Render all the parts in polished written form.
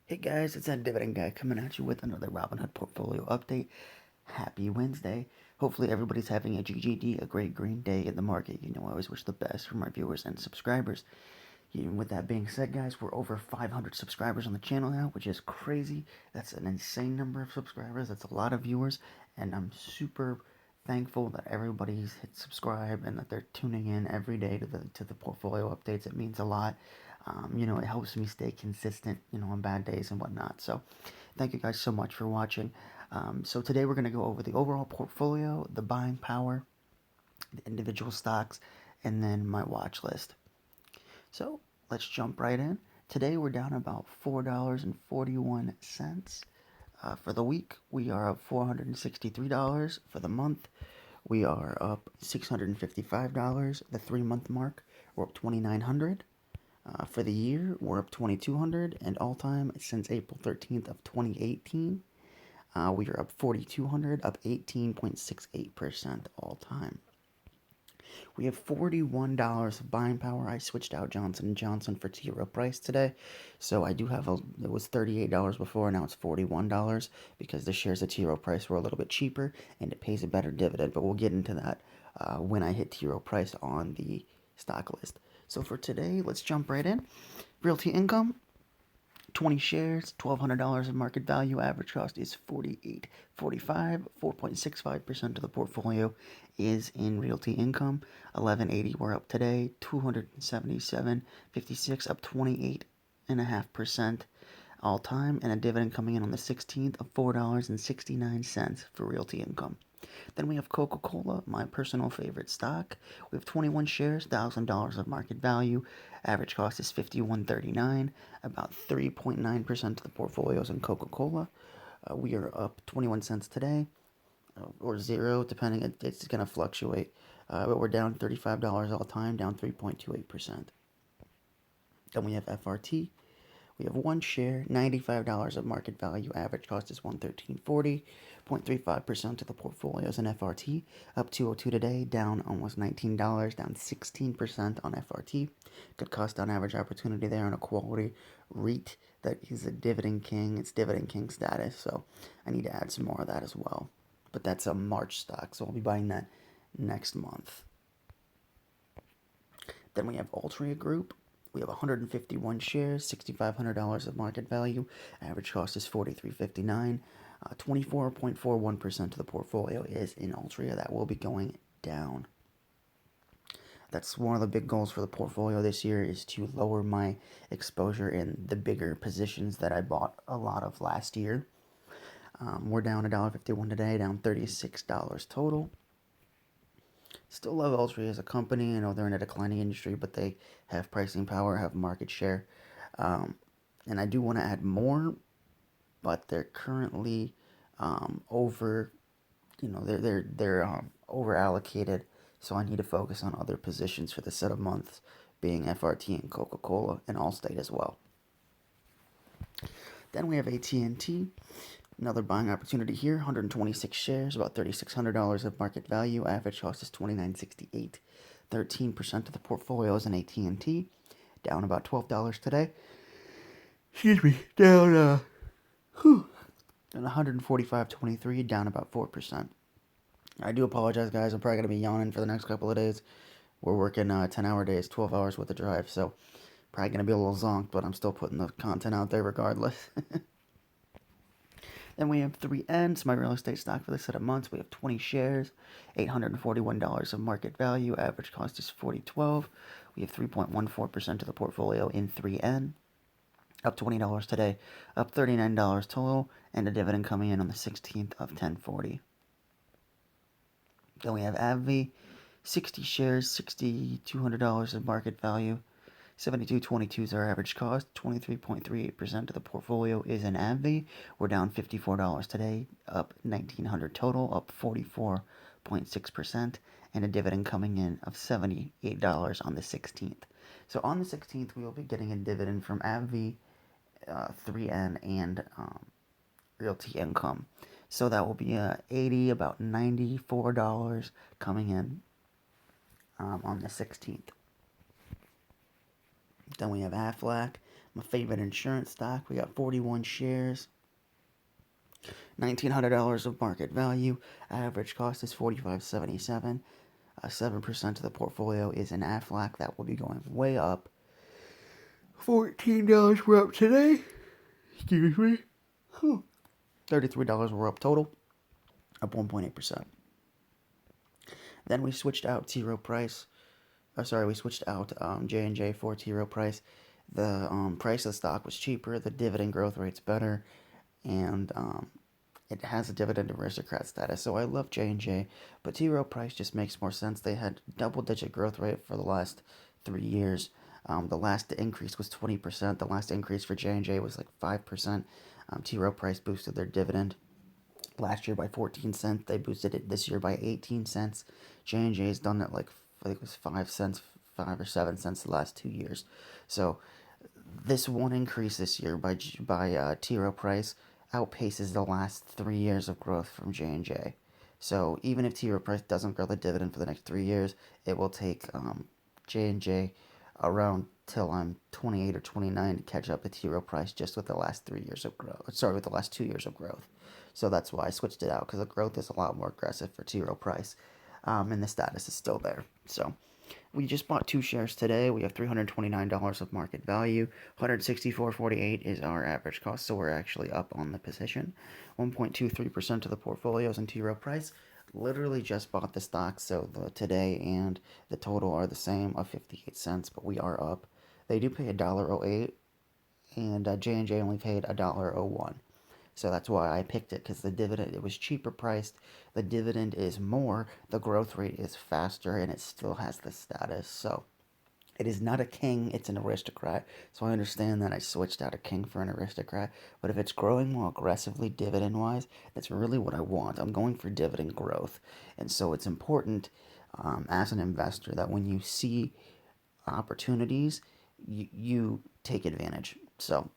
Hey guys, it's that Dividend guy coming at you with another Robinhood portfolio update. Happy Wednesday. Hopefully everybody's having a GGD, a great green day in the market. You know, I always wish the best for my viewers and subscribers. With that being said, guys, we're over 500 subscribers on the channel now, which is crazy. That's an insane number of subscribers. That's a lot of viewers, and I'm super thankful that everybody's hit subscribe and that they're tuning in every day to the portfolio updates. It means a lot. It helps me stay consistent, on bad days and whatnot. So, thank you guys so much for watching. So today we're going to go over the overall portfolio, the buying power, the individual stocks, and then my watch list. So let's jump right in. Today we're down about $4.41. For the week, we are up $463. For the month, we are up $655. The 3 month mark, we're up $2,900. For the year, we're up $2,200, and all time since April 13th of 2018, we are up $4,200, up 18.68% all time. We have $41 of buying power. I switched out Johnson & Johnson for T. Rowe Price today. So I do have it was $38 before, now it's $41 because the shares of T. Rowe Price were a little bit cheaper and it pays a better dividend. But we'll get into that when I hit T. Rowe Price on the stock list. So for today, let's jump right in. Realty Income, 20 shares, $1,200 of market value. Average cost is $48.45. 4.65% of the portfolio is in Realty Income. 1180 we're up today. 277.56 up 28.5% all time, and a dividend coming in on the 16th of $4.69 for Realty Income. Then we have Coca-Cola, my personal favorite stock. We have 21 shares, $1,000 of market value. Average cost is $51.39. About 3.9% of the portfolio is in Coca-Cola. We are up 21 cents today, or zero, depending. It's going to fluctuate. But we're down $35 all time, down 3.28%. Then we have FRT. We have one share, $95 of market value. Average cost is $113.40. 0.35% of the portfolio is in FRT. Up 202 today, down almost $19, down 16% on FRT. Good cost on average opportunity there on a quality REIT that is a dividend king. It's dividend king status, so I need to add some more of that as well. But that's a March stock, so I'll be buying that next month. Then we have Altria Group. We have 151 shares, $6,500 of market value. Average cost is $43.59. 24.41% of the portfolio is in Altria. That will be going down. That's one of the big goals for the portfolio this year, is to lower my exposure in the bigger positions that I bought a lot of last year. We're down $1.51 today, down $36 total. Still love Altria as a company. I know they're in a declining industry, but they have pricing power, have market share. And I do want to add more, but they're currently over, they're over allocated. So I need to focus on other positions for the set of months, being FRT and Coca-Cola and Allstate as well. Then we have AT&T. Another buying opportunity here, 126 shares, about $3,600 of market value. Average cost is $29.68. 13% of the portfolio is in AT&T, down about $12 today. Excuse me, down 145.23, down about 4%. I do apologize, guys. I'm probably going to be yawning for the next couple of days. We're working 10-hour days, 12 hours with the drive, so probably going to be a little zonked, but I'm still putting the content out there regardless. Then we have 3Ns, my real estate stock for the set of months. We have 20 shares, $841 of market value. Average cost is $40.12. We have 3.14% of the portfolio in 3N. Up $20 today, up $39 total, and a dividend coming in on the 16th of $10.40. Then we have AbbVie, 60 shares, $6,200 of market value. $72.22 is our average cost. 23.38% of the portfolio is in AbbVie. We're down $54 today, up $1,900 total, up 44.6%, and a dividend coming in of $78 on the 16th. So on the 16th, we will be getting a dividend from AbbVie, 3N, and Realty Income. So that will be about $94 coming in on the 16th. Then we have Aflac, My favorite insurance stock, we got 41 shares, $1,900 of market value. Average cost is $45.77. 7% of the portfolio is in Aflac. That will be going way up. $14 we're up today. Excuse me. $33 we're up total. Up 1.8%. Then we switched out T. Rowe Price. We switched out J&J for T. Rowe Price. The price of the stock was cheaper. The dividend growth rate's better. And it has a dividend aristocrat status. So I love J&J. But T. Rowe Price just makes more sense. They had double-digit growth rate for the last 3 years. The last increase was 20%. The last increase for J&J was like 5%. T. Rowe Price boosted their dividend last year by 14 cents. They boosted it this year by 18 cents. J&J has done it like, I think it was 5 cents, 5 or 7 cents the last 2 years. So this one increase this year by T. Rowe Price outpaces the last 3 years of growth from J&J. So even if T. Rowe Price doesn't grow the dividend for the next 3 years, it will take J&J around till I'm 28 or 29 to catch up to T. Rowe Price just with the last 3 years of growth. With the last 2 years of growth. So that's why I switched it out, because the growth is a lot more aggressive for T. Rowe Price, and the status is still there. So we just bought 2 shares today. We have $329 of market value. $164.48 is our average cost, so we're actually up on the position. 1.23% of the portfolio is in T. Rowe Price. Literally just bought the stock, so the today and the total are the same of 58 cents, but we are up. They do pay $1.08, and J&J only paid $1.01. So that's why I picked it, because the dividend, it was cheaper priced. The dividend is more, the growth rate is faster, and it still has the status. So it is not a king, it's an aristocrat. So I understand that I switched out a king for an aristocrat. But if it's growing more aggressively dividend-wise, that's really what I want. I'm going for dividend growth. And so it's important as an investor that when you see opportunities, you take advantage. So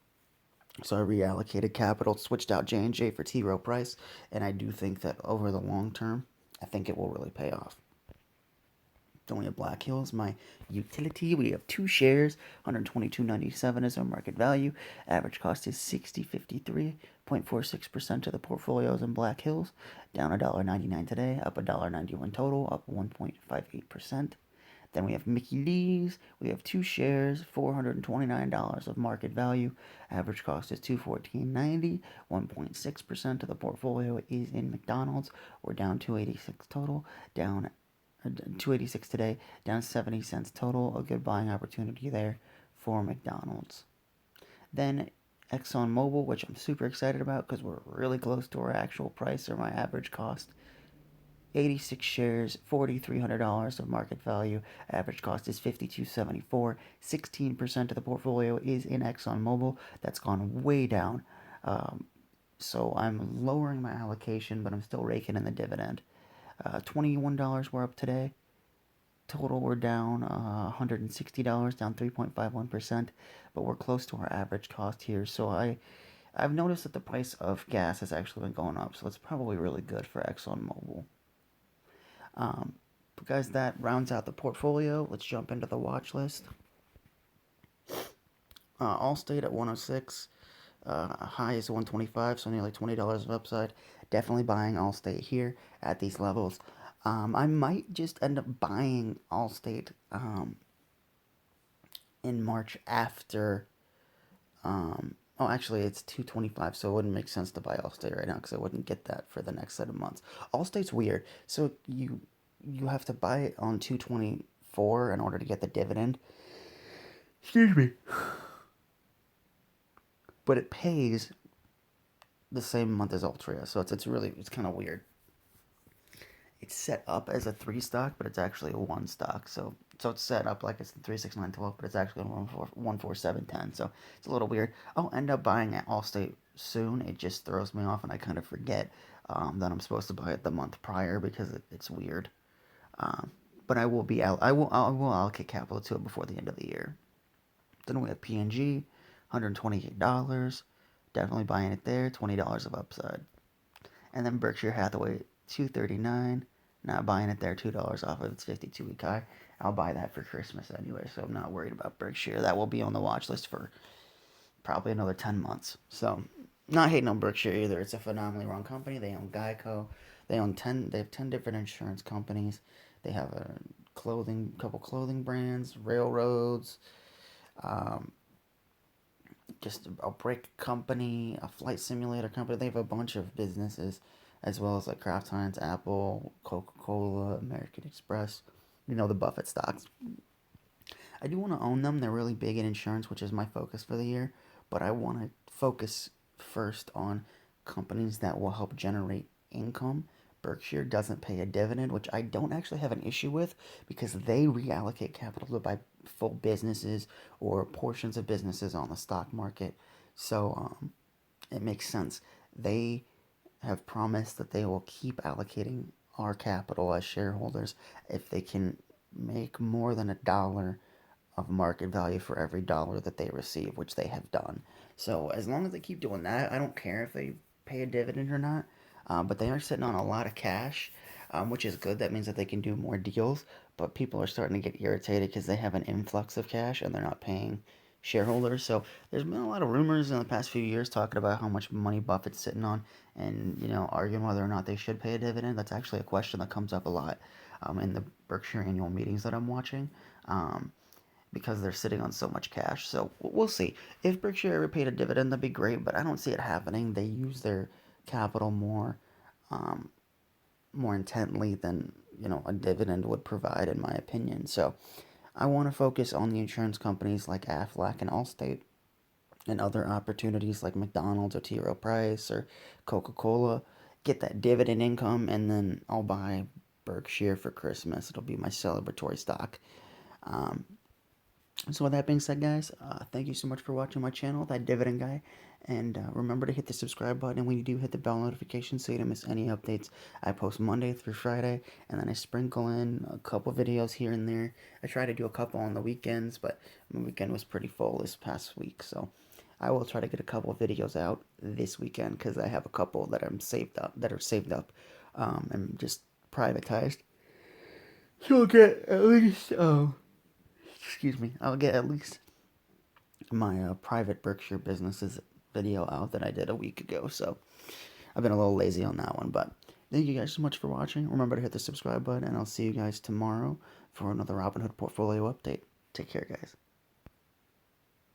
I reallocated capital, switched out J&J for T. Rowe Price, and I do think that over the long term, I think it will really pay off. Then we have Black Hills, my utility. We have 2 shares, $122.97 is our market value. Average cost is $60.53. 0.46% of the portfolio is in Black Hills, down $1.99 today, up $1.91 total, up 1.58%. Then we have Mickey D's. We have 2 shares, $429 of market value. Average cost is $214.90. 1.6% of the portfolio is in McDonald's. We're down $2.86 total, down $2.86 today, down 70 cents total. A good buying opportunity there for McDonald's. Then ExxonMobil, which I'm super excited about because we're really close to our actual price or my average cost. 86 shares, $4,300 of market value. Average cost is $52.74. 16% of the portfolio is in ExxonMobil. That's gone way down. So I'm lowering my allocation, but I'm still raking in the dividend. $21 we're up today. Total we're down $160, down 3.51%, but we're close to our average cost here. So I've noticed that the price of gas has actually been going up, so it's probably really good for ExxonMobil. But guys, that rounds out the portfolio. Let's jump into the watch list. Allstate at 106. High is 125, so nearly $20 of upside. Definitely buying Allstate here at these levels. I might just end up buying Allstate in March after. Actually, it's 225, so it wouldn't make sense to buy Allstate right now because I wouldn't get that for the next set of months. Allstate's weird. So you have to buy it on 224 in order to get the dividend. Excuse me. But it pays the same month as Altria, so it's kind of weird. It's set up as a 3 stock, but it's actually a 1 stock. So it's set up like it's 3, 6, 9, 12, but it's actually 1, 4, 7, 10. So it's a little weird. I'll end up buying at Allstate soon. It just throws me off, and I kind of forget that I'm supposed to buy it the month prior because it's weird. But I will allocate capital to it before the end of the year. Then we have P&G, $128. Definitely buying it there. $20 of upside. And then Berkshire Hathaway, $239. Not buying it there, $2 off of its 52-week high. I'll buy that for Christmas anyway, so I'm not worried about Berkshire. That will be on the watch list for probably another 10 months. So, not hating on Berkshire either. It's a phenomenally run company. They own Geico. They have 10 different insurance companies. They have a couple clothing brands, railroads, um, just a brake company, a flight simulator company. They have a bunch of businesses, as well as like Kraft Heinz, Apple, Coca-Cola, American Express. The Buffett stocks. I do want to own them. They're really big in insurance, which is my focus for the year. But I want to focus first on companies that will help generate income. Berkshire doesn't pay a dividend, which I don't actually have an issue with because they reallocate capital to buy full businesses or portions of businesses on the stock market. So it makes sense. They have promised that they will keep allocating our capital as shareholders if they can make more than $1 of market value for every dollar that they receive, which they have done. So as long as they keep doing that, I don't care if they pay a dividend or not. But they are sitting on a lot of cash, which is good. That means that they can do more deals. But people are starting to get irritated because they have an influx of cash and they're not paying shareholders. So there's been a lot of rumors in the past few years talking about how much money Buffett's sitting on, and arguing whether or not they should pay a dividend. That's actually a question that comes up a lot in the Berkshire annual meetings that I'm watching. Um, because they're sitting on so much cash. So we'll see. If Berkshire ever paid a dividend, that'd be great, but I don't see it happening. They use their capital um, more intently than a dividend would provide, in my opinion. So I want to focus on the insurance companies like Aflac and Allstate, and other opportunities like McDonald's or T. Rowe Price or Coca-Cola. Get that dividend income, and then I'll buy Berkshire for Christmas. It'll be my celebratory stock. Um, So with that being said, guys, thank you so much for watching my channel, that Dividend Guy. And remember to hit the subscribe button, and when you do, hit the bell notification so you don't miss any updates. I post Monday through Friday, and then I sprinkle in a couple videos here and there. I try to do a couple on the weekends, but my weekend was pretty full this past week, so I will try to get a couple videos out this weekend because I have a couple that are saved up, and just privatized. So I'll get at least excuse me, I'll get at least my private Berkshire businesses video out that I did a week ago. So I've been a little lazy on that one, but thank you guys so much for watching. Remember to hit the subscribe button, and I'll see you guys tomorrow for another Robinhood portfolio update. Take care, guys.